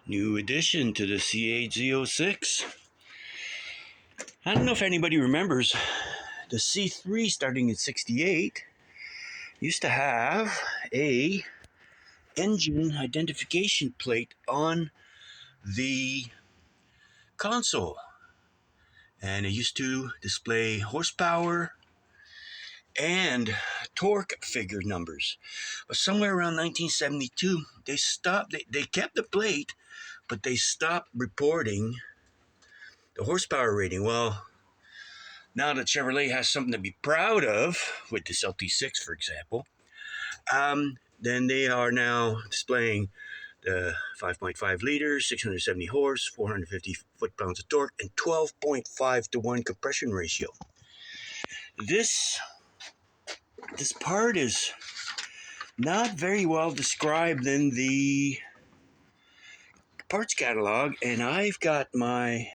New addition to the C8 Z06. I don't know if anybody remembers the C3 starting in 68 used to have a engine identification plate on the console, and it used to display horsepower and torque figure numbers. But somewhere around 1972 they stopped. They kept the plate, but they stopped reporting the horsepower rating. Well, now that Chevrolet has something to be proud of with this LT6, for example, then they are now displaying the 5.5 liters, 670 horse, 450 foot-pounds of torque, and 12.5 to 1 compression ratio. This part is not very well described in the parts catalog, and I've got my